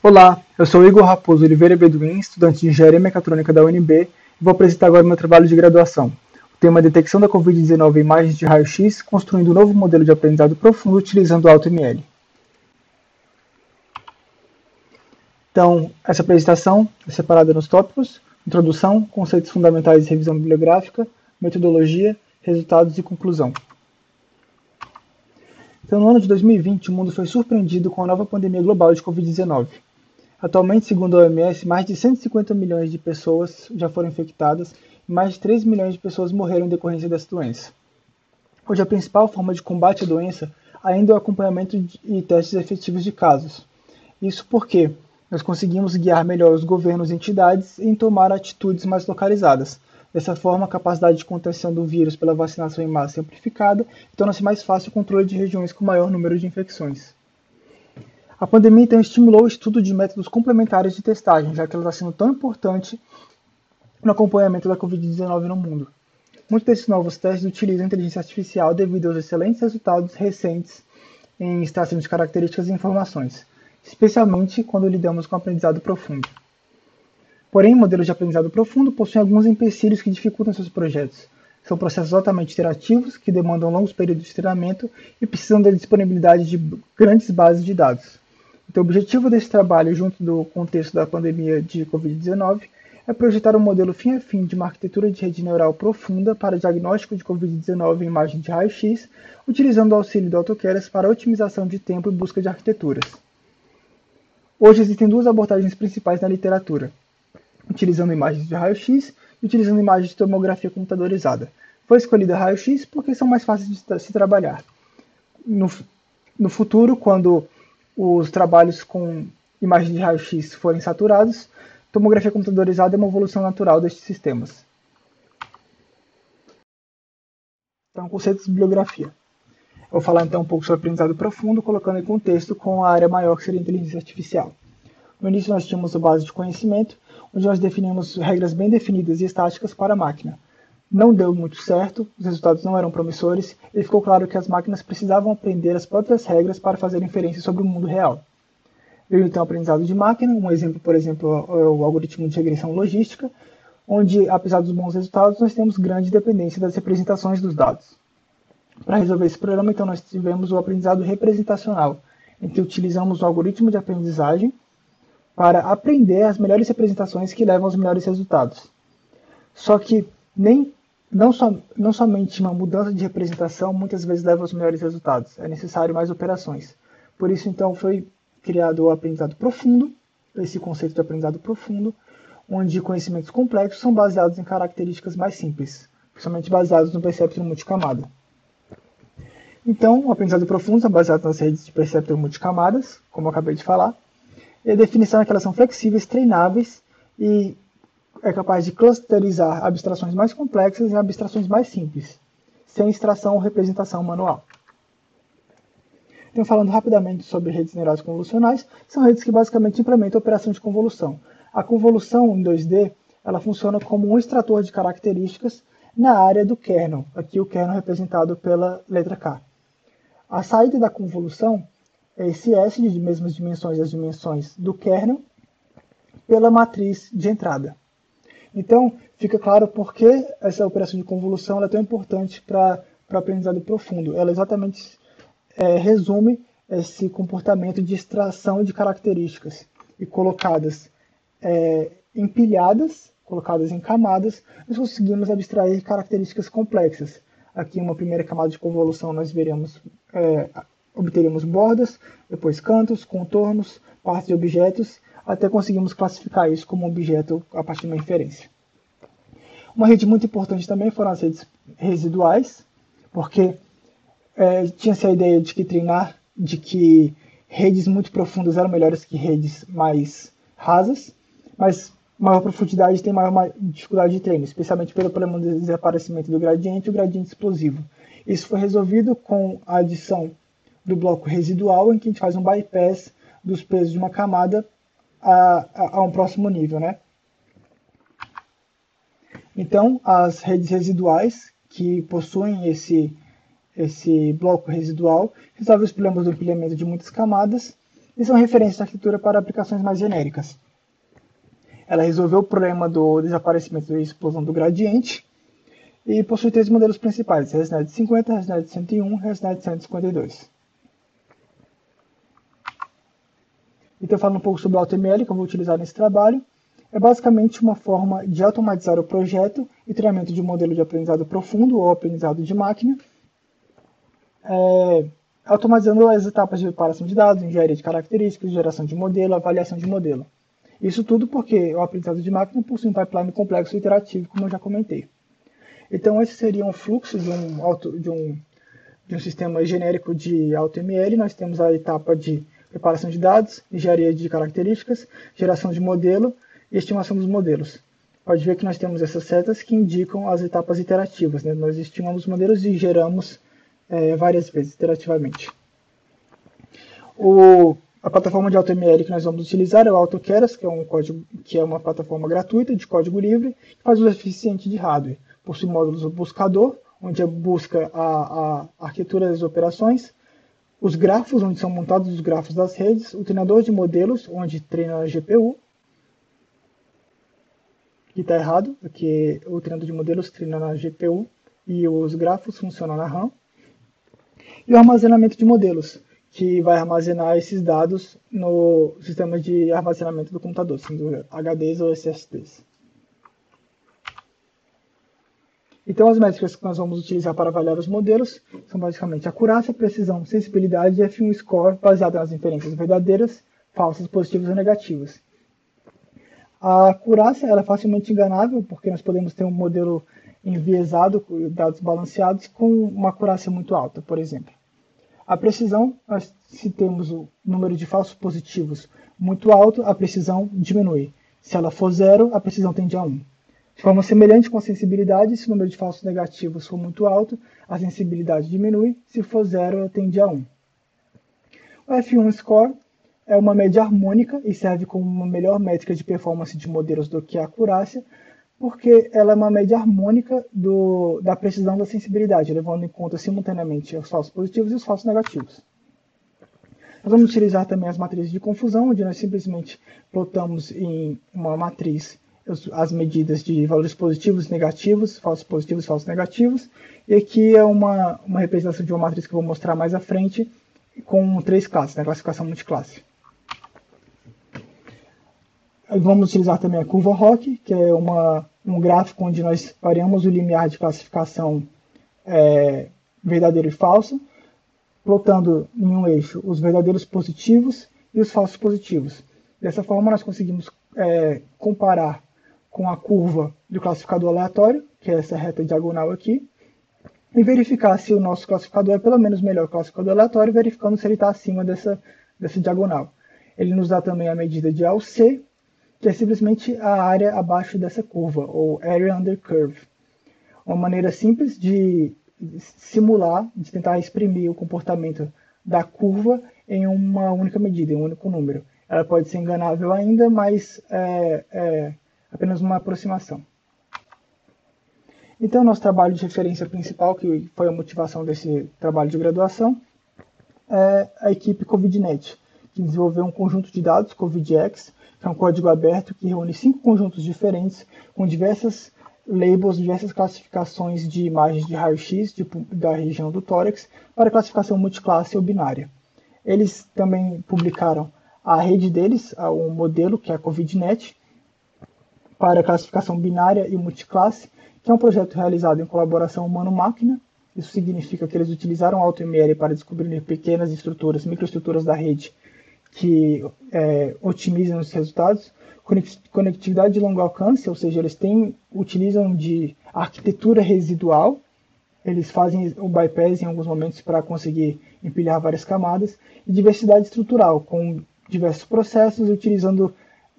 Olá, eu sou Igor Raposo Oliveira Beduim, estudante de Engenharia Mecatrônica da UNB, e vou apresentar agora meu trabalho de graduação. O tema é detecção da Covid-19 em imagens de raio-x, construindo um novo modelo de aprendizado profundo utilizando o AutoML. Então, essa apresentação é separada nos tópicos: introdução, conceitos fundamentais de revisão bibliográfica, metodologia, resultados e conclusão. Então, no ano de 2020, o mundo foi surpreendido com a nova pandemia global de Covid-19. Atualmente, segundo a OMS, mais de 150 milhões de pessoas já foram infectadas e mais de 3 milhões de pessoas morreram em decorrência dessa doença. Hoje, a principal forma de combate à doença ainda é o acompanhamento e testes efetivos de casos. Isso porque nós conseguimos guiar melhor os governos e entidades em tomar atitudes mais localizadas. Dessa forma, a capacidade de contenção do vírus pela vacinação em massa é amplificada e torna-se mais fácil o controle de regiões com maior número de infecções. A pandemia, então, estimulou o estudo de métodos complementares de testagem, já que ela está sendo tão importante no acompanhamento da Covid-19 no mundo. Muitos desses novos testes utilizam inteligência artificial devido aos excelentes resultados recentes em extração de características e informações, especialmente quando lidamos com aprendizado profundo. Porém, modelos de aprendizado profundo possuem alguns empecilhos que dificultam seus projetos. São processos altamente iterativos, que demandam longos períodos de treinamento e precisam da disponibilidade de grandes bases de dados. Então, o objetivo desse trabalho, junto do contexto da pandemia de Covid-19, é projetar um modelo fim a fim de uma arquitetura de rede neural profunda para diagnóstico de Covid-19 em imagem de raio-x, utilizando o auxílio do AutoKeras para otimização de tempo e busca de arquiteturas. Hoje existem duas abordagens principais na literatura: utilizando imagens de raio-x e utilizando imagens de tomografia computadorizada. Foi escolhida raio-x porque são mais fáceis de se trabalhar. No futuro, quando os trabalhos com imagens de raio-x forem saturados, tomografia computadorizada é uma evolução natural destes sistemas. Então, conceitos de bibliografia. Eu vou falar então um pouco sobre aprendizado profundo, colocando em contexto com a área maior que seria a inteligência artificial. No início nós tínhamos a base de conhecimento, onde nós definimos regras bem definidas e estáticas para a máquina. Não deu muito certo, os resultados não eram promissores, e ficou claro que as máquinas precisavam aprender as próprias regras para fazer inferência sobre o mundo real. Veio então o aprendizado de máquina, um exemplo, por exemplo, é o algoritmo de regressão logística, onde, apesar dos bons resultados, nós temos grande dependência das representações dos dados. Para resolver esse problema, então, nós tivemos o aprendizado representacional, em que utilizamos o algoritmo de aprendizagem para aprender as melhores representações que levam aos melhores resultados. Só que não somente uma mudança de representação muitas vezes leva aos melhores resultados, é necessário mais operações. Por isso, então, foi criado o aprendizado profundo, esse conceito de aprendizado profundo, onde conhecimentos complexos são baseados em características mais simples, principalmente baseados no perceptron multicamada. Então, o aprendizado profundo é baseado nas redes de perceptron multicamadas, como eu acabei de falar, e a definição é que elas são flexíveis, treináveis e é capaz de clusterizar abstrações mais complexas em abstrações mais simples, sem extração ou representação manual. Então, falando rapidamente sobre redes neurais convolucionais, são redes que basicamente implementam a operação de convolução. A convolução em 2D ela funciona como um extrator de características na área do kernel, aqui o kernel representado pela letra K. A saída da convolução é esse S de mesmas dimensões das dimensões do kernel pela matriz de entrada. Então, fica claro por que essa operação de convolução é tão importante para o aprendizado profundo. Ela exatamente resume esse comportamento de extração de características e colocadas empilhadas, colocadas em camadas, nós conseguimos abstrair características complexas. Aqui, em uma primeira camada de convolução, nós obteríamos bordas, depois cantos, contornos, partes de objetos, até conseguimos classificar isso como objeto a partir de uma inferência. Uma rede muito importante também foram as redes residuais, porque tinha-se a ideia de que redes muito profundas eram melhores que redes mais rasas, mas maior profundidade tem maior dificuldade de treino, especialmente pelo problema do desaparecimento do gradiente e o gradiente explosivo. Isso foi resolvido com a adição do bloco residual, em que a gente faz um bypass dos pesos de uma camada a um próximo nível, né? Então, as redes residuais, que possuem esse bloco residual, resolvem os problemas do empilhamento de muitas camadas e são referências de arquitetura para aplicações mais genéricas. Ela resolveu o problema do desaparecimento e explosão do gradiente e possui 3 modelos principais: ResNet 50, ResNet 101 e ResNet 152. Então, falando um pouco sobre o AutoML, que eu vou utilizar nesse trabalho, é basicamente uma forma de automatizar o projeto e treinamento de um modelo de aprendizado profundo ou aprendizado de máquina, automatizando as etapas de preparação de dados, engenharia de características, geração de modelo, avaliação de modelo. Isso tudo porque o aprendizado de máquina possui um pipeline complexo e iterativo, como eu já comentei. Então, esse seria um fluxo de um sistema genérico de AutoML. Nós temos a etapa de preparação de dados, engenharia de características, geração de modelo e estimação dos modelos. Pode ver que nós temos essas setas que indicam as etapas iterativas, né? Nós estimamos modelos e geramos várias vezes, iterativamente. A plataforma de AutoML que nós vamos utilizar é o AutoKeras, que é uma plataforma gratuita de código livre, que faz uso eficiente de hardware. Possui módulos do buscador, onde busca a arquitetura das operações, os grafos, onde são montados os grafos das redes, o treinador de modelos, onde treina a GPU, que está errado, porque o treinador de modelos treina na GPU e os grafos funcionam na RAM, e o armazenamento de modelos, que vai armazenar esses dados no sistema de armazenamento do computador, sendo HDs ou SSDs. Então, as métricas que nós vamos utilizar para avaliar os modelos são basicamente acurácia, precisão, sensibilidade e F1 score, baseado nas inferências verdadeiras, falsas, positivas ou negativas. A acurácia ela é facilmente enganável, porque nós podemos ter um modelo enviesado, dados balanceados, com uma acurácia muito alta, por exemplo. A precisão, se temos o número de falsos positivos muito alto, a precisão diminui. Se ela for 0, a precisão tende a 1. De forma semelhante com a sensibilidade, se o número de falsos negativos for muito alto, a sensibilidade diminui, se for 0, ela tende a 1. O F1 score é uma média harmônica e serve como uma melhor métrica de performance de modelos do que a acurácia, porque ela é uma média harmônica da precisão da sensibilidade, levando em conta simultaneamente os falsos positivos e os falsos negativos. Nós vamos utilizar também as matrizes de confusão, onde nós simplesmente plotamos em uma matriz as medidas de valores positivos e negativos, falsos positivos e falsos negativos, e aqui é uma representação de uma matriz que eu vou mostrar mais à frente, com 3 classes, né, classificação multiclasse. Vamos utilizar também a curva ROC, que é um gráfico onde nós variamos o limiar de classificação verdadeiro e falso, plotando em um eixo os verdadeiros positivos e os falsos positivos. Dessa forma, nós conseguimos comparar com a curva do classificador aleatório, que é essa reta diagonal aqui, e verificar se o nosso classificador é pelo menos melhor que o classificador aleatório, verificando se ele está acima dessa diagonal. Ele nos dá também a medida de AUC, que é simplesmente a área abaixo dessa curva, ou Area Under Curve. Uma maneira simples de simular, de tentar exprimir o comportamento da curva em uma única medida, em um único número. Ela pode ser enganável ainda, mas é apenas uma aproximação. Então, nosso trabalho de referência principal, que foi a motivação desse trabalho de graduação, é a equipe COVIDNet, que desenvolveu um conjunto de dados, COVIDX, que é um código aberto que reúne 5 conjuntos diferentes, com diversas labels, diversas classificações de imagens de raio-x da região do tórax, para classificação multiclasse ou binária. Eles também publicaram a rede deles, um modelo, que é a COVIDNet, para classificação binária e multiclasse, que é um projeto realizado em colaboração humano-máquina. Isso significa que eles utilizaram o AutoML para descobrir pequenas estruturas, microestruturas da rede que otimizam os resultados. Conectividade de longo alcance, ou seja, eles utilizam de arquitetura residual, eles fazem o bypass em alguns momentos para conseguir empilhar várias camadas, e diversidade estrutural, com diversos processos, utilizando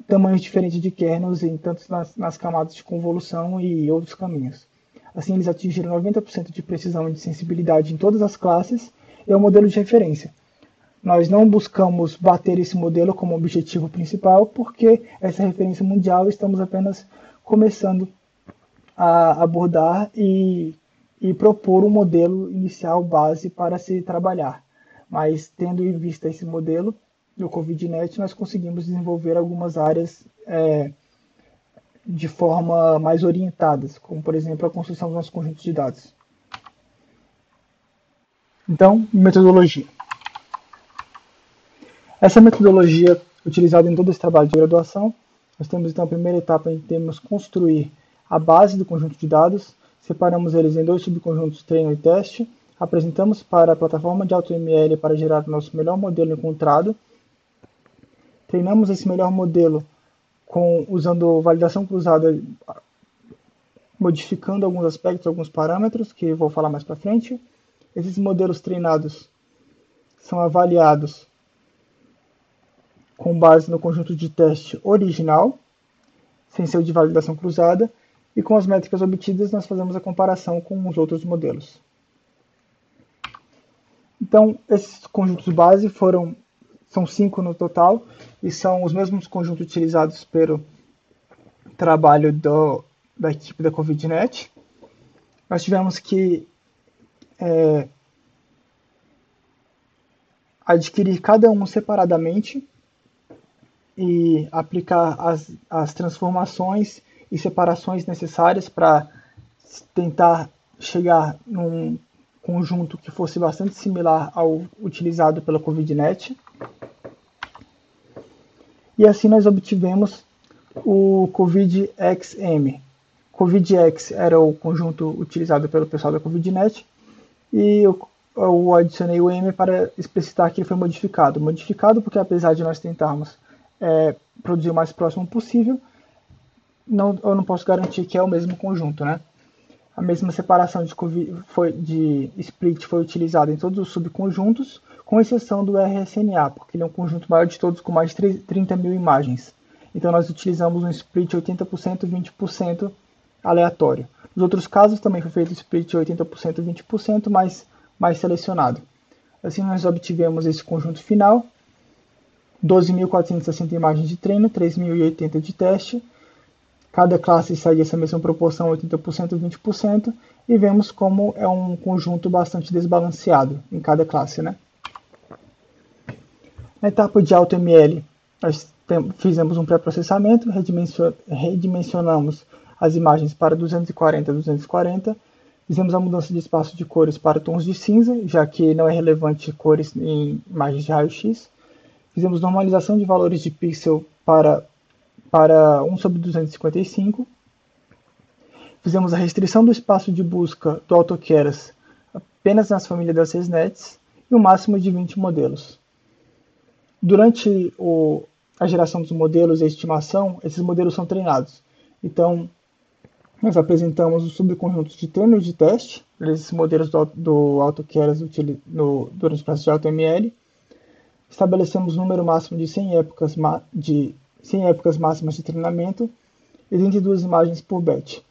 tamanhos diferentes de kernels, tanto nas camadas de convolução e outros caminhos. Assim, eles atingiram 90% de precisão e de sensibilidade em todas as classes, e é um modelo de referência. Nós não buscamos bater esse modelo como objetivo principal, porque essa referência mundial estamos apenas começando a abordar e propor um modelo inicial base para se trabalhar. Mas, tendo em vista esse modelo, do CovidNet, nós conseguimos desenvolver algumas áreas de forma mais orientadas, como, por exemplo, a construção dos nossos conjuntos de dados. Então, metodologia. Essa metodologia utilizada em todo esse trabalho de graduação, nós temos então a primeira etapa em que temos construir a base do conjunto de dados, separamos eles em dois subconjuntos treino e teste, apresentamos para a plataforma de AutoML para gerar o nosso melhor modelo encontrado, treinamos esse melhor modelo usando validação cruzada, modificando alguns aspectos, alguns parâmetros, que vou falar mais para frente. Esses modelos treinados são avaliados com base no conjunto de teste original, sem ser o de validação cruzada, e com as métricas obtidas nós fazemos a comparação com os outros modelos. Então, esses conjuntos base são 5 no total, e são os mesmos conjuntos utilizados pelo trabalho da equipe da CovidNet. Nós tivemos que adquirir cada um separadamente e aplicar as transformações e separações necessárias para tentar chegar num conjunto que fosse bastante similar ao utilizado pela CovidNet. E assim nós obtivemos o CovidXM. CovidX era o conjunto utilizado pelo pessoal da CovidNet e eu adicionei o M para explicitar que ele foi modificado. Modificado porque, apesar de nós tentarmos produzir o mais próximo possível, eu não posso garantir que é o mesmo conjunto, né? A mesma separação de split foi utilizada em todos os subconjuntos, com exceção do RSNA, porque ele é um conjunto maior de todos com mais de 30 mil imagens. Então nós utilizamos um split 80%, 20% aleatório. Nos outros casos também foi feito split 80%, 20%, mas mais selecionado. Assim nós obtivemos esse conjunto final, 12.460 imagens de treino, 3.080 de teste. Cada classe segue essa mesma proporção, 80%, 20%, e vemos como é um conjunto bastante desbalanceado em cada classe, né? Na etapa de AutoML, nós fizemos um pré-processamento, redimensionamos as imagens para 240 240, fizemos a mudança de espaço de cores para tons de cinza, já que não é relevante cores em imagens de raio-x. Fizemos normalização de valores de pixel para 1/255. Fizemos a restrição do espaço de busca do AutoKeras apenas nas famílias das ResNets e um máximo de 20 modelos. Durante a geração dos modelos e a estimação, esses modelos são treinados. Então, nós apresentamos os subconjuntos de treino e de teste, esses modelos do AutoKeras durante o processo de AutoML. Estabelecemos o número máximo de 100 épocas máximas de treinamento e 22 imagens por batch.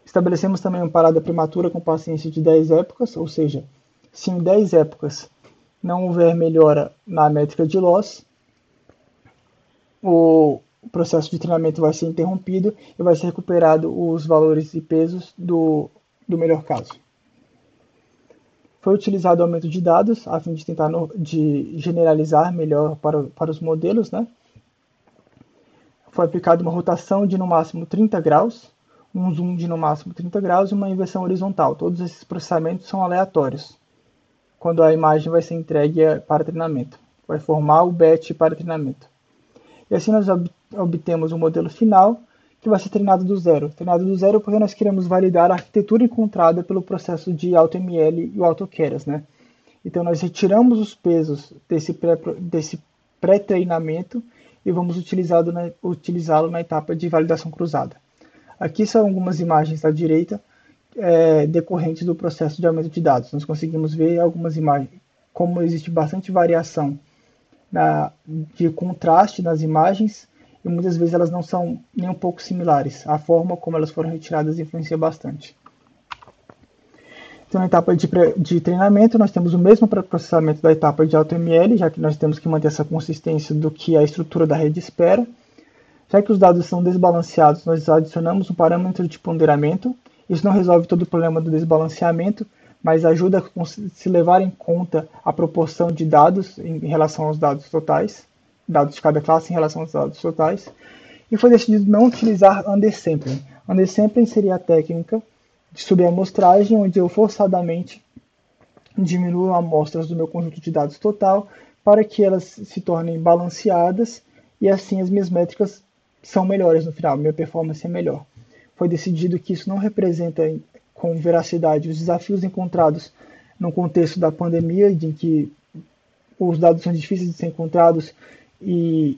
Estabelecemos também uma parada prematura com paciência de 10 épocas, ou seja, se em 10 épocas não houver melhora na métrica de loss, o processo de treinamento vai ser interrompido e vai ser recuperado os valores e pesos do melhor caso. Foi utilizado o aumento de dados a fim de tentar generalizar melhor para os modelos, né? Foi aplicada uma rotação de no máximo 30 graus, um zoom de no máximo 30 graus e uma inversão horizontal. Todos esses processamentos são aleatórios, quando a imagem vai ser entregue para treinamento. Vai formar o batch para treinamento. E assim nós obtemos um modelo final que vai ser treinado do zero. Treinado do zero porque nós queremos validar a arquitetura encontrada pelo processo de AutoML e o AutoKeras, né? Então nós retiramos os pesos desse pré-treinamento e vamos utilizá-lo na etapa de validação cruzada. Aqui são algumas imagens à direita decorrentes do processo de aumento de dados. Nós conseguimos ver algumas imagens, como existe bastante variação de contraste nas imagens e muitas vezes elas não são nem um pouco similares. A forma como elas foram retiradas influencia bastante. Então, na etapa de treinamento, nós temos o mesmo pré-processamento da etapa de AutoML, já que nós temos que manter essa consistência do que a estrutura da rede espera. Já que os dados são desbalanceados, nós adicionamos um parâmetro de ponderamento. Isso não resolve todo o problema do desbalanceamento, mas ajuda a se levar em conta a proporção de dados em relação aos dados totais. dados de cada classe em relação aos dados totais, e foi decidido não utilizar undersampling. Undersampling seria a técnica de subamostragem, onde eu forçadamente diminuo amostras do meu conjunto de dados total para que elas se tornem balanceadas e assim as minhas métricas são melhores no final, minha performance é melhor. Foi decidido que isso não representa com veracidade os desafios encontrados no contexto da pandemia, em que os dados são difíceis de ser encontrados e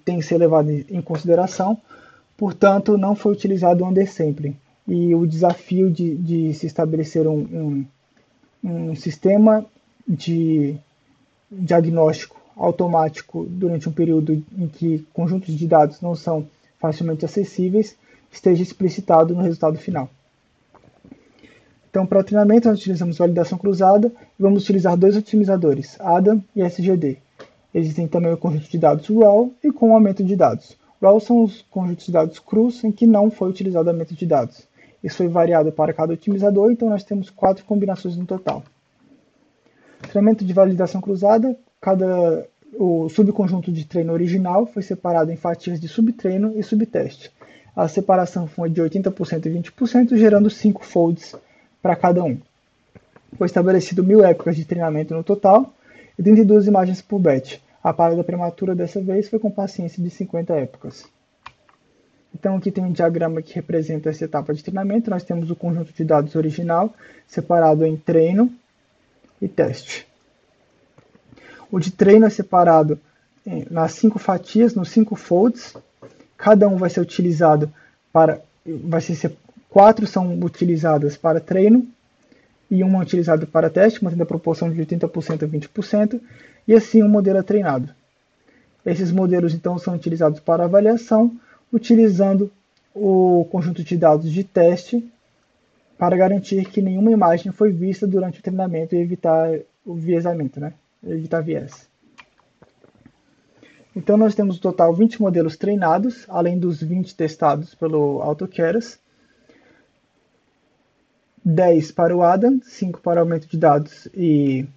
tem que ser levado em consideração. Portanto, não foi utilizado o undersampling. E o desafio de se estabelecer um sistema de diagnóstico automático durante um período em que conjuntos de dados não são facilmente acessíveis esteja explicitado no resultado final. Então, para o treinamento, nós utilizamos validação cruzada e vamos utilizar dois otimizadores, ADAM e SGD. Existem também o conjunto de dados RAW e com aumento de dados. RAW são os conjuntos de dados crus em que não foi utilizado aumento de dados. Isso foi variado para cada otimizador, então nós temos 4 combinações no total. Treinamento de validação cruzada, o subconjunto de treino original foi separado em fatias de subtreino e subteste. A separação foi de 80% e 20%, gerando 5 folds para cada um. Foi estabelecido 1000 épocas de treinamento no total e 32 imagens por batch. A parada prematura dessa vez foi com paciência de 50 épocas. Então aqui tem um diagrama que representa essa etapa de treinamento. Nós temos o conjunto de dados original separado em treino e teste. O de treino é separado nas 5 fatias, nos 5 folds. Cada um vai ser utilizado para... 4 são utilizadas para treino e uma utilizada para teste, mantendo a proporção de 80% a 20%, e assim o modelo é treinado. Esses modelos então são utilizados para avaliação, utilizando o conjunto de dados de teste para garantir que nenhuma imagem foi vista durante o treinamento e evitar o viesamento, né? Evitar viés. Então nós temos no total 20 modelos treinados, além dos 20 testados pelo AutoKeras, 10 para o ADAM, 5 para aumento de dados e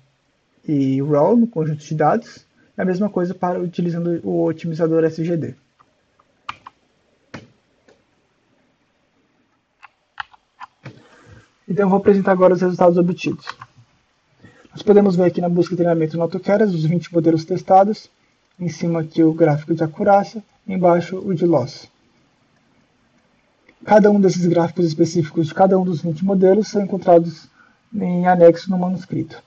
RAW no conjunto de dados, e a mesma coisa para utilizando o otimizador SGD. Então eu vou apresentar agora os resultados obtidos. Nós podemos ver aqui na busca de treinamento no AutoKeras os 20 modelos testados, em cima aqui o gráfico de acurácia, embaixo o de loss. Cada um desses gráficos específicos de cada um dos 20 modelos são encontrados em anexo no manuscrito.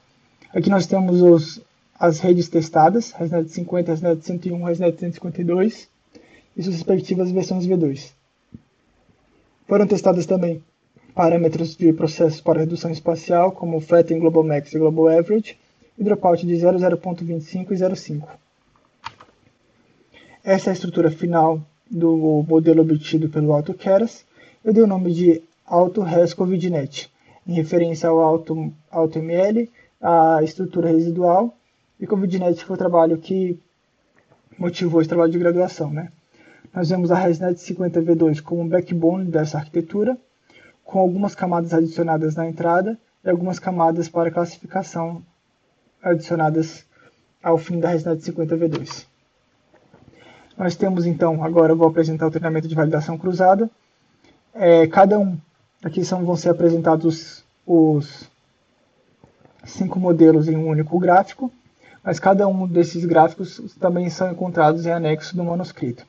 Aqui nós temos as redes testadas, ResNet 50, ResNet 101, ResNet 152 e suas respectivas versões V2. Foram testadas também parâmetros de processos para redução espacial, como Flatten Global Max e Global Average, e dropout de 0,0.25 e 0,5. Essa é a estrutura final do modelo obtido pelo AutoKeras. Eu dei o nome de AutoRes CovidNet, em referência ao AutoML, a estrutura residual, e CovidNet foi o trabalho que motivou esse trabalho de graduação, né? Nós vemos a ResNet 50 V2 como um backbone dessa arquitetura, com algumas camadas adicionadas na entrada e algumas camadas para classificação adicionadas ao fim da ResNet 50 V2. Nós temos então, agora eu vou apresentar o treinamento de validação cruzada. Cada um, aqui vão ser apresentados os 5 modelos em um único gráfico, mas cada um desses gráficos também são encontrados em anexo do manuscrito.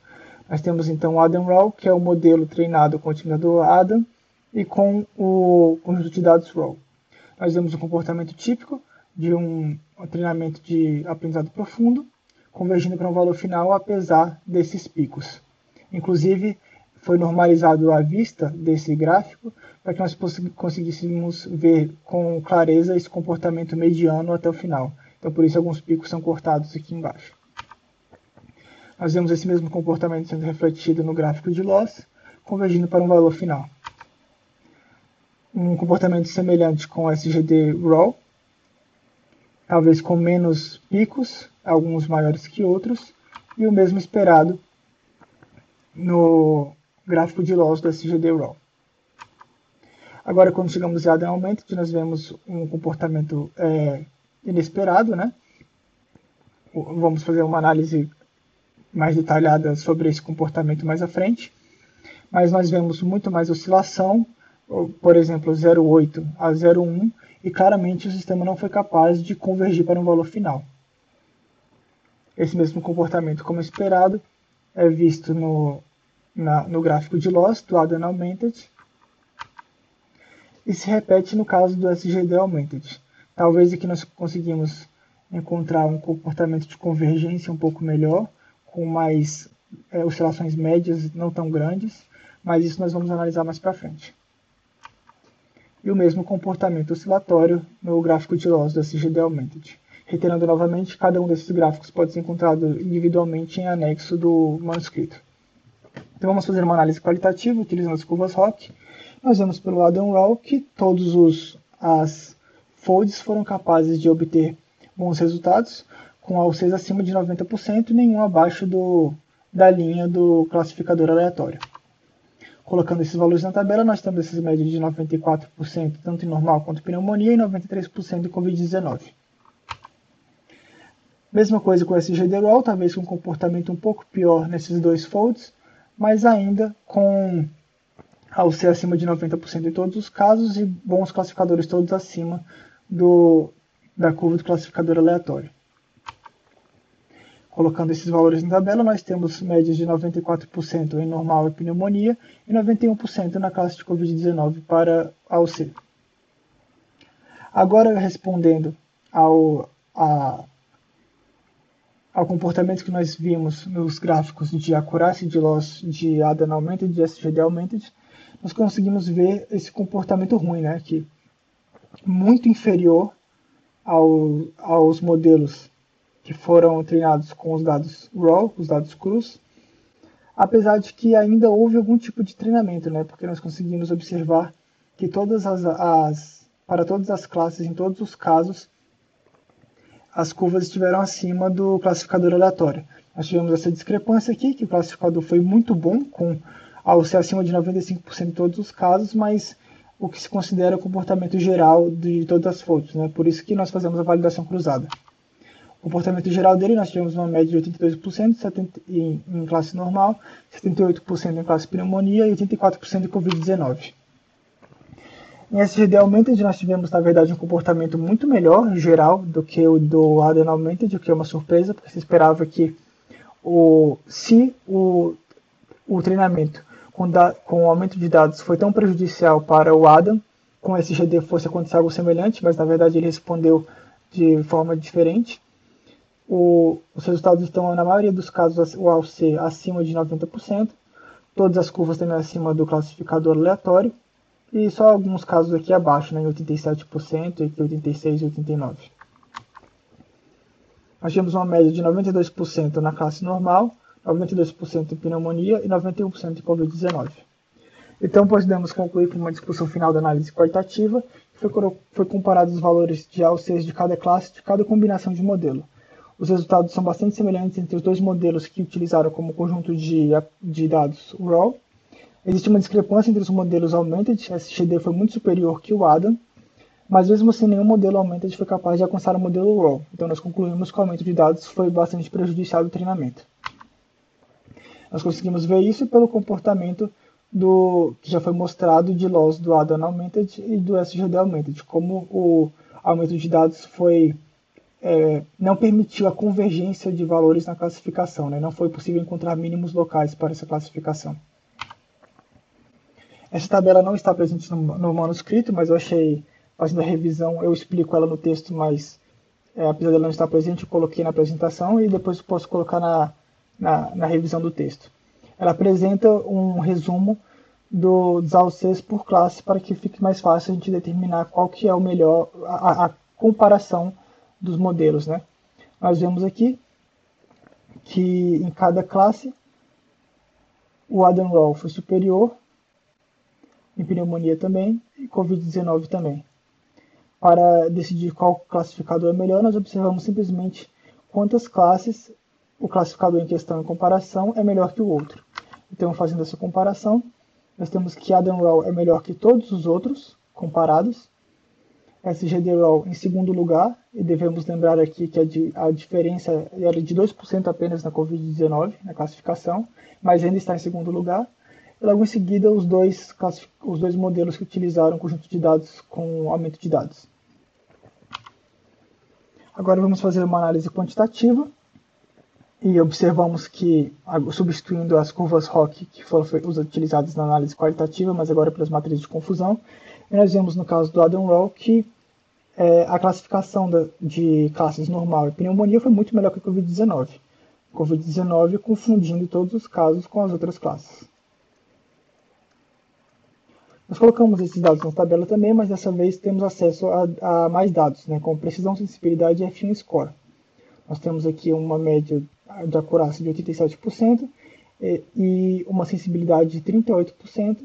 Nós temos então o Adam Raw, que é o modelo treinado com o otimizador Adam e com o conjunto de dados RAW. Nós vemos o comportamento típico de um treinamento de aprendizado profundo, convergindo para um valor final apesar desses picos. Inclusive, foi normalizado a vista desse gráfico para que nós conseguíssemos ver com clareza esse comportamento mediano até o final. Então, por isso, alguns picos são cortados aqui embaixo. Nós vemos esse mesmo comportamento sendo refletido no gráfico de loss, convergindo para um valor final. Um comportamento semelhante com o SGD RAW, talvez com menos picos, alguns maiores que outros, e o mesmo esperado no gráfico de loss do SGD RAW. Agora, quando chegamos em Adam Aumented, nós vemos um comportamento inesperado, né? Vamos fazer uma análise mais detalhada sobre esse comportamento mais à frente, mas nós vemos muito mais oscilação, por exemplo, 0,8 a 0,1, e claramente o sistema não foi capaz de convergir para um valor final. Esse mesmo comportamento, como esperado, é visto no gráfico de loss do Adam Augmented e se repete no caso do SGD Augmented. Talvez aqui nós conseguimos encontrar um comportamento de convergência um pouco melhor, com mais oscilações médias não tão grandes, mas isso nós vamos analisar mais para frente. E o mesmo comportamento oscilatório no gráfico de loss do SGD Augmented. Reiterando novamente, cada um desses gráficos pode ser encontrado individualmente em anexo do manuscrito. Então vamos fazer uma análise qualitativa utilizando as curvas ROC. Nós vemos pelo Adam Rao que todas as folds foram capazes de obter bons resultados, com AUCs acima de 90% e nenhum abaixo da linha do classificador aleatório. Colocando esses valores na tabela, nós temos essas médias de 94% tanto em normal quanto em pneumonia e 93% em Covid-19. Mesma coisa com o SGD-RAW, talvez com um comportamento um pouco pior nesses dois folds, mas ainda com AUC acima de 90% em todos os casos e bons classificadores todos acima da curva do classificador aleatório. Colocando esses valores na tabela, nós temos médias de 94% em normal e pneumonia e 91% na classe de Covid-19 para AUC. Agora, respondendo ao comportamento que nós vimos nos gráficos de Accuracy de loss de Adam Augmented e de SGD Augmented, nós conseguimos ver esse comportamento ruim, né, que muito inferior aos modelos que foram treinados com os dados RAW, os dados crus, apesar de que ainda houve algum tipo de treinamento, né, porque nós conseguimos observar que para todas as classes, em todos os casos, as curvas estiveram acima do classificador aleatório. Nós tivemos essa discrepância aqui, que o classificador foi muito bom, com AUC acima de 95% em todos os casos, mas o que se considera o comportamento geral de todas as folds, né? Por isso que nós fazemos a validação cruzada. O comportamento geral dele, nós tivemos uma média de 82% em classe normal, 78% em classe pneumonia e 84% em Covid-19. Em SGD Augmented, nós tivemos, na verdade, um comportamento muito melhor, em geral, do que o do Adam Augmented, o que é uma surpresa, porque se esperava que se o treinamento com o aumento de dados foi tão prejudicial para o Adam, com o SGD fosse acontecer algo semelhante, mas, na verdade, ele respondeu de forma diferente. Os resultados estão, na maioria dos casos, o AUC acima de 90%, todas as curvas também acima do classificador aleatório, e só alguns casos aqui abaixo, né, em 87%, entre 86% e 89%. Nós temos uma média de 92% na classe normal, 92% em pneumonia e 91% em Covid-19. Então, podemos concluir com uma discussão final da análise qualitativa, que foi comparado os valores de AUCs de cada classe, de cada combinação de modelo. Os resultados são bastante semelhantes entre os dois modelos que utilizaram como conjunto de dados RAW. Existe uma discrepância entre os modelos Augmented, SGD foi muito superior que o Adam, mas mesmo assim nenhum modelo Augmented foi capaz de alcançar o modelo RAW. Então nós concluímos que o aumento de dados foi bastante prejudicial do treinamento. Nós conseguimos ver isso pelo comportamento que já foi mostrado de loss do Adam Augmented e do SGD Augmented, como o aumento de dados não permitiu a convergência de valores na classificação, né? Não foi possível encontrar mínimos locais para essa classificação. Essa tabela não está presente no manuscrito, mas eu achei, fazendo a revisão, eu explico ela no texto, mas apesar dela não estar presente, eu coloquei na apresentação e depois eu posso colocar na revisão do texto. Ela apresenta um resumo dos AUCs por classe para que fique mais fácil a gente determinar qual que é o melhor, a comparação dos modelos, né? Nós vemos aqui que em cada classe o Adam Rao foi superior, em pneumonia também, e Covid-19 também. Para decidir qual classificador é melhor, nós observamos simplesmente quantas classes o classificador em questão em comparação é melhor que o outro. Então, fazendo essa comparação, nós temos que Adam Rao é melhor que todos os outros comparados, SGD-RAW em segundo lugar, e devemos lembrar aqui que a diferença era de 2% apenas na Covid-19, na classificação, mas ainda está em segundo lugar. E logo em seguida, os dois modelos que utilizaram conjunto de dados com aumento de dados. Agora vamos fazer uma análise quantitativa e observamos que, substituindo as curvas ROC que foram utilizadas na análise qualitativa, mas agora pelas matrizes de confusão, nós vemos no caso do Adam-Raw que a classificação de classes normal e pneumonia foi muito melhor que a Covid-19. Covid-19 confundindo todos os casos com as outras classes. Nós colocamos esses dados na tabela também, mas dessa vez temos acesso a mais dados, né, como precisão, sensibilidade e F1 score. Nós temos aqui uma média de acurácia de 87% e uma sensibilidade de 38%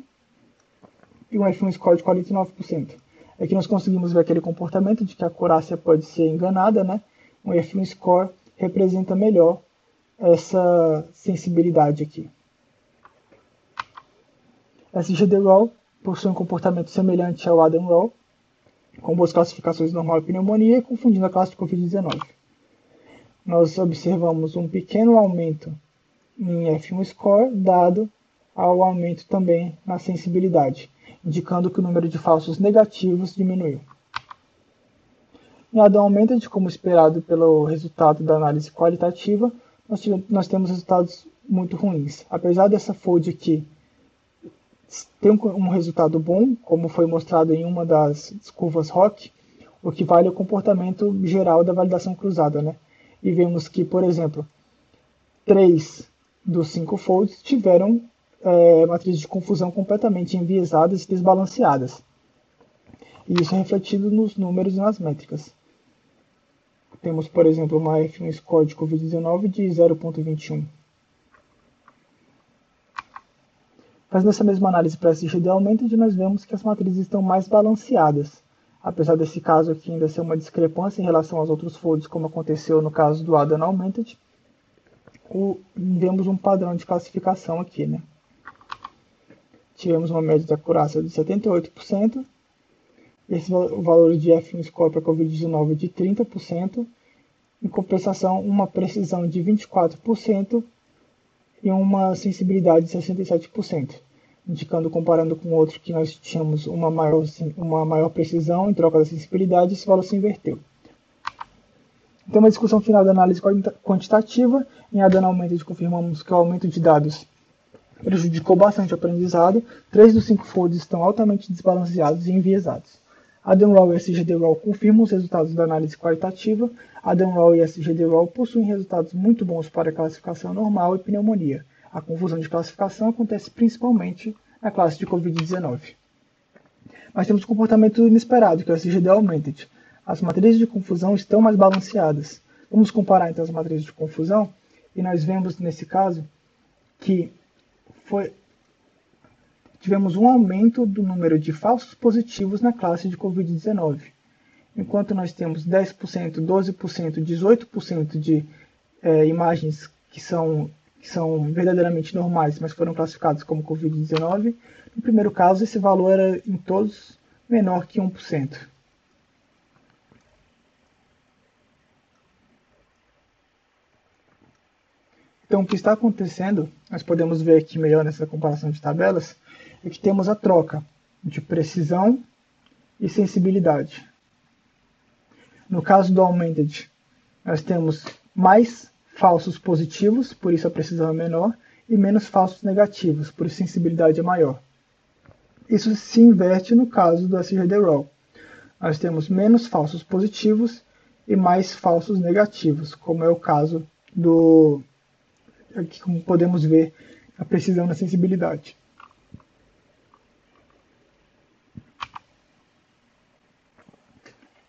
e um F1 score de 49%. Aqui nós conseguimos ver aquele comportamento de que a acurácia pode ser enganada, né? Um F1 score representa melhor essa sensibilidade aqui. SGD-RAW possui um comportamento semelhante ao Adam-RAW, com boas classificações normal e pneumonia, confundindo a classe de Covid-19. Nós observamos um pequeno aumento em F1 score, dado ao aumento também na sensibilidade, indicando que o número de falsos negativos diminuiu. Em Adam Augmented, como esperado pelo resultado da análise qualitativa, nós temos resultados muito ruins. Apesar dessa fold aqui ter um resultado bom, como foi mostrado em uma das curvas ROC, o que vale é o comportamento geral da validação cruzada, né? E vemos que, por exemplo, 3 dos 5 folds tiveram matrizes de confusão completamente enviesadas e desbalanceadas. E isso é refletido nos números e nas métricas. Temos, por exemplo, uma F1 score de Covid-19 de 0,21. Mas nessa mesma análise para SGD Augmented, nós vemos que as matrizes estão mais balanceadas. Apesar desse caso aqui ainda ser uma discrepância em relação aos outros folds, como aconteceu no caso do Adam Augmented, vemos um padrão de classificação aqui, né? Tivemos uma média de acurácia de 78%, esse valor de F1 score para Covid-19 de 30%, em compensação uma precisão de 24% e uma sensibilidade de 67%, indicando, comparando com outro que nós tínhamos uma maior precisão em troca da sensibilidade, esse valor se inverteu. Então, uma discussão final da análise quantitativa. Em Adam Augmented confirmamos que o aumento de dados prejudicou bastante o aprendizado. 3 dos 5 folds estão altamente desbalanceados e enviesados. Adam-RAW e SGD-RAW confirmam os resultados da análise qualitativa. Adam-RAW e SGD-RAW possuem resultados muito bons para a classificação normal e pneumonia. A confusão de classificação acontece principalmente na classe de Covid-19. Mas temos um comportamento inesperado, que é o SGD Augmented. As matrizes de confusão estão mais balanceadas. Vamos comparar então as matrizes de confusão e nós vemos nesse caso que tivemos um aumento do número de falsos positivos na classe de Covid-19. Enquanto nós temos 10%, 12%, 18% de imagens que são verdadeiramente normais, mas foram classificadas como Covid-19, no primeiro caso esse valor era em todos menor que 1%. Então, o que está acontecendo, nós podemos ver aqui melhor nessa comparação de tabelas, é que temos a troca de precisão e sensibilidade. No caso do Augmented, nós temos mais falsos positivos, por isso a precisão é menor, e menos falsos negativos, por isso a sensibilidade é maior. Isso se inverte no caso do SGD-RAW. Nós temos menos falsos positivos e mais falsos negativos, como é o caso do... Aqui, como podemos ver, a precisão na sensibilidade.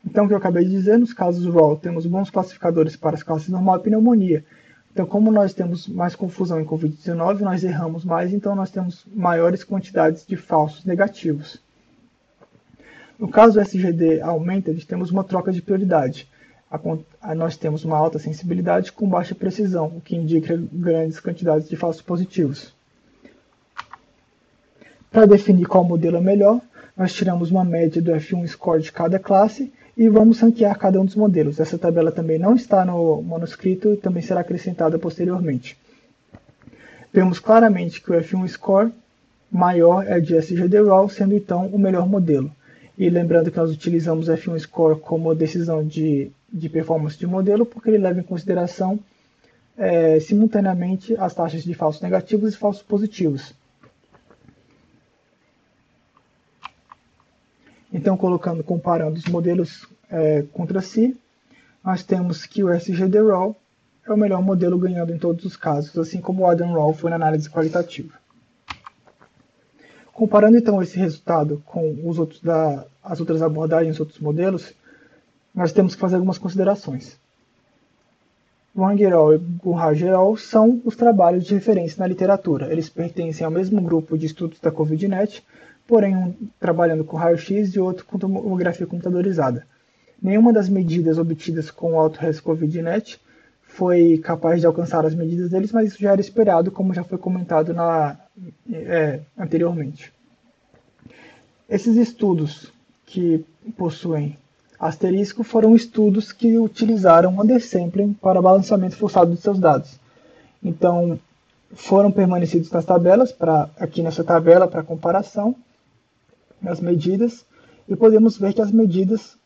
Então, o que eu acabei de dizer, nos casos RAW, temos bons classificadores para as classes normal e pneumonia. Então, como nós temos mais confusão em Covid-19, nós erramos mais, então nós temos maiores quantidades de falsos negativos. No caso do SGD Augmented, temos uma troca de prioridade. Nós temos uma alta sensibilidade com baixa precisão, o que indica grandes quantidades de falsos positivos. Para definir qual modelo é melhor, nós tiramos uma média do F1 Score de cada classe e vamos ranquear cada um dos modelos. Essa tabela também não está no manuscrito e também será acrescentada posteriormente. Vemos claramente que o F1 Score maior é de SGDeral, sendo então o melhor modelo. E lembrando que nós utilizamos o F1 Score como decisão de performance de modelo, porque ele leva em consideração simultaneamente as taxas de falsos negativos e falsos positivos. Então, comparando os modelos contra si, nós temos que o SGDeral é o melhor modelo ganhando em todos os casos, assim como o Adam-Raw foi na análise qualitativa. Comparando então esse resultado com as outras abordagens, os outros modelos, nós temos que fazer algumas considerações. Wang et al. E Guhaj et al. São os trabalhos de referência na literatura. Eles pertencem ao mesmo grupo de estudos da COVIDNet, porém um trabalhando com raio-x e outro com tomografia computadorizada. Nenhuma das medidas obtidas com o Auto-Res COVIDNet foi capaz de alcançar as medidas deles, mas isso já era esperado, como já foi comentado anteriormente. Esses estudos que possuem asterisco foram estudos que utilizaram undersampling para balanceamento forçado de seus dados. Então, foram permanecidos nas tabelas, aqui nessa tabela para comparação, as medidas, e podemos ver que as medidas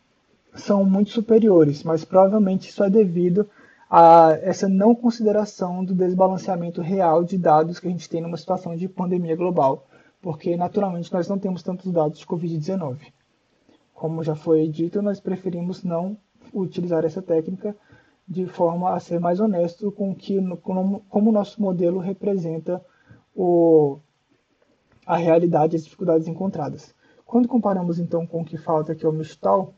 são muito superiores, mas provavelmente isso é devido a essa não consideração do desbalanceamento real de dados que a gente tem numa situação de pandemia global, porque naturalmente nós não temos tantos dados de Covid-19. Como já foi dito, nós preferimos não utilizar essa técnica de forma a ser mais honesto com como o nosso modelo representa a realidade e as dificuldades encontradas. Quando comparamos então com o que falta, que é o Michtal,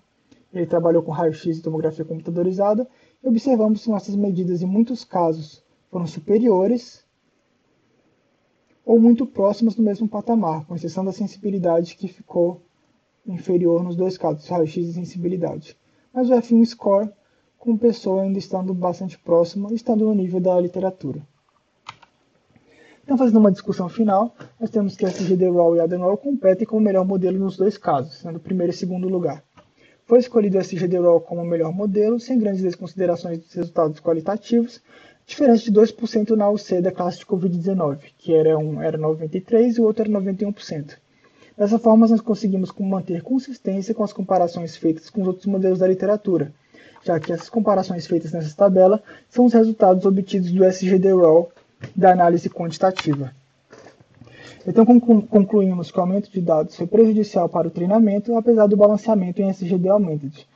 ele trabalhou com raio-x e tomografia computadorizada, e observamos que nossas medidas em muitos casos foram superiores ou muito próximas do mesmo patamar, com exceção da sensibilidade que ficou inferior nos dois casos, raio-x e sensibilidade. Mas o F1 Score compensou ainda estando bastante próximo, estando no nível da literatura. Então, fazendo uma discussão final, nós temos que SGDeral e Adam-Raw competem como o melhor modelo nos dois casos, sendo o primeiro e segundo lugar. Foi escolhido o SGDeral como o melhor modelo, sem grandes desconsiderações dos resultados qualitativos, diferente de 2% na UC da classe de Covid-19, que era 93% e o outro era 91%. Dessa forma, nós conseguimos manter consistência com as comparações feitas com os outros modelos da literatura, já que essas comparações feitas nessa tabela são os resultados obtidos do SGDeral da análise quantitativa. Então, concluímos que o aumento de dados foi prejudicial para o treinamento, apesar do balanceamento em SGD Augmented.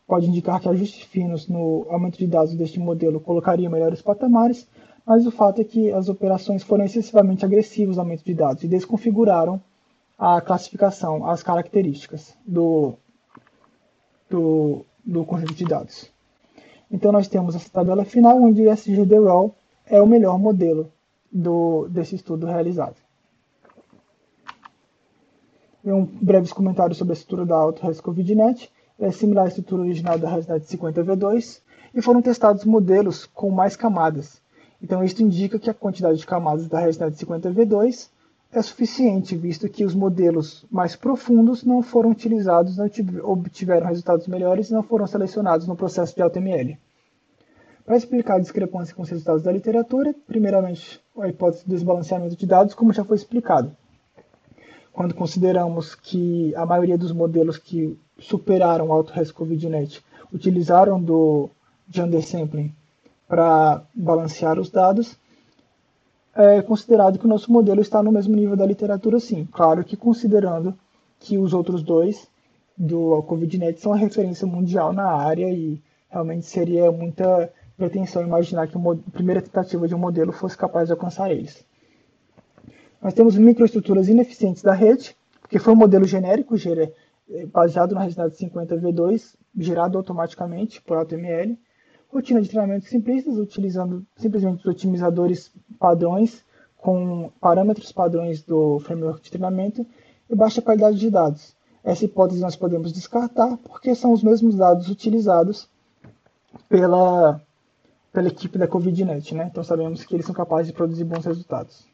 Pode indicar que ajustes finos no aumento de dados deste modelo colocariam melhores patamares, mas o fato é que as operações foram excessivamente agressivas no aumento de dados e desconfiguraram a classificação, as características do conjunto de dados. Então, nós temos essa tabela final, onde o SGDeral é o melhor modelo desse estudo realizado. Um breves comentários sobre a estrutura da Auto-Res COVIDNet. É similar à estrutura original da ResNet 50V2 e foram testados modelos com mais camadas. Então, isso indica que a quantidade de camadas da ResNet 50V2 é suficiente, visto que os modelos mais profundos não foram utilizados, não obtiveram resultados melhores e não foram selecionados no processo de AutoML. Para explicar a discrepância com os resultados da literatura, primeiramente a hipótese do desbalanceamento de dados, como já foi explicado. Quando consideramos que a maioria dos modelos que superaram o Auto-Res COVIDNet utilizaram de undersampling para balancear os dados, é considerado que o nosso modelo está no mesmo nível da literatura, sim. Claro que considerando que os outros dois do COVIDNet são a referência mundial na área e realmente seria muita pretensão imaginar que a primeira tentativa de um modelo fosse capaz de alcançar eles. Nós temos microestruturas ineficientes da rede, porque foi um modelo genérico, baseado na ResNet 50V2, gerado automaticamente por AutoML. Rotina de treinamento simplistas, utilizando simplesmente os otimizadores padrões, com parâmetros padrões do framework de treinamento, e baixa qualidade de dados. Essa hipótese nós podemos descartar, porque são os mesmos dados utilizados pela equipe da COVIDNet, né? Então sabemos que eles são capazes de produzir bons resultados.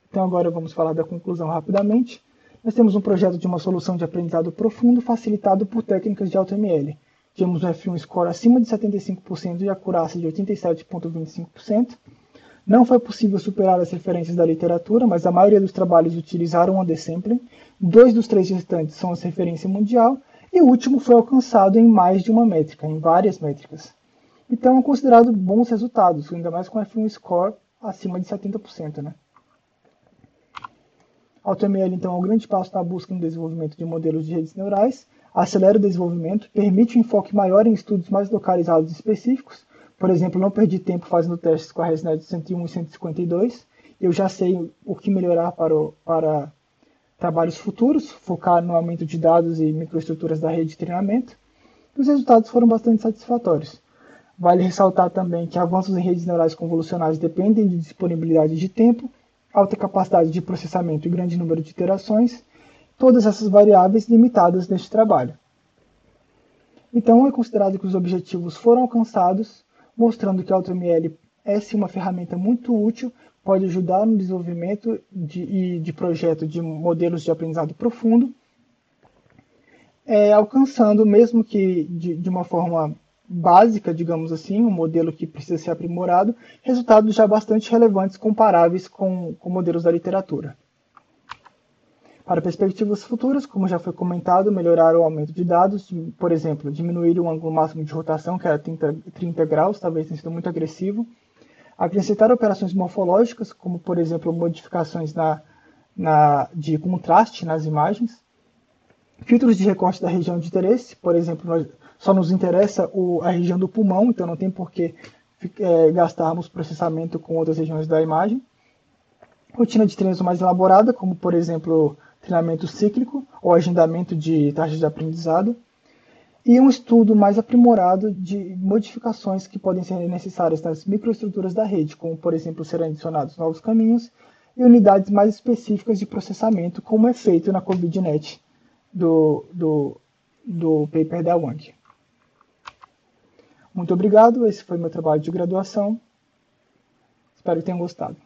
Então agora vamos falar da conclusão rapidamente. nós temos um projeto de uma solução de aprendizado profundo facilitado por técnicas de AutoML. Tínhamos um F1 score acima de 75% e acurácia de 87,25%. Não foi possível superar as referências da literatura, mas a maioria dos trabalhos utilizaram o undersampling. 2 dos 3 restantes são as referência mundial, e o último foi alcançado em mais de uma métrica, em várias métricas. Então, é considerado bons resultados, ainda mais com F1 score acima de 70%. Né? AutoML, então, é um grande passo na busca no desenvolvimento de modelos de redes neurais, acelera o desenvolvimento, permite um enfoque maior em estudos mais localizados e específicos. Por exemplo, não perdi tempo fazendo testes com a ResNet 101 e 152. Eu já sei o que melhorar para trabalhos futuros, focar no aumento de dados e microestruturas da rede de treinamento. E os resultados foram bastante satisfatórios. Vale ressaltar também que avanços em redes neurais convolucionais dependem de disponibilidade de tempo, alta capacidade de processamento e grande número de iterações, todas essas variáveis limitadas neste trabalho. Então, é considerado que os objetivos foram alcançados, mostrando que a AutoML é sim uma ferramenta muito útil, pode ajudar no desenvolvimento de projeto de modelos de aprendizado profundo, alcançando, mesmo que de uma forma básica, digamos assim, um modelo que precisa ser aprimorado, resultados já bastante relevantes, comparáveis com modelos da literatura. Para perspectivas futuras, como já foi comentado, melhorar o aumento de dados, por exemplo, diminuir o ângulo máximo de rotação, que era 30 graus, talvez tenha sido muito agressivo, acrescentar operações morfológicas, como, por exemplo, modificações de contraste nas imagens, filtros de recorte da região de interesse, por exemplo, só nos interessa a região do pulmão, então não tem por que gastarmos processamento com outras regiões da imagem, rotina de treinos mais elaborada, como, por exemplo, treinamento cíclico ou agendamento de taxas de aprendizado, e um estudo mais aprimorado de modificações que podem ser necessárias nas microestruturas da rede, como, por exemplo, serem adicionados novos caminhos e unidades mais específicas de processamento, como é feito na COVIDNet do paper da Wang. Muito obrigado, esse foi meu trabalho de graduação. Espero que tenham gostado.